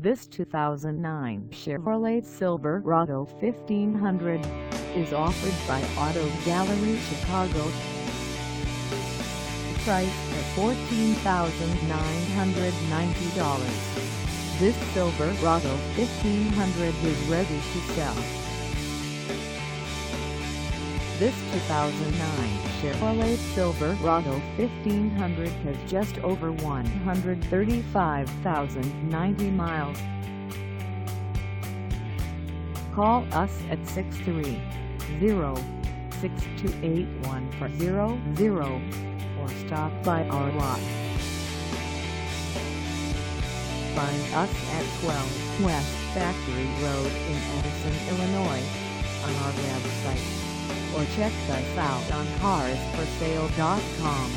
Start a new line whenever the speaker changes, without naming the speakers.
This 2009 Chevrolet Silverado 1500 is offered by Auto Gallery Chicago. Priced at $14,990. This Silverado 1500 is ready to sell. This 2009 Chevrolet Silverado 1500 has just over 135,090 miles. Call us at 630-628-1400 or stop by our lot. Find us at 12 West Factory Road in Addison, Illinois, on our website, or check us out on carsforsale.com.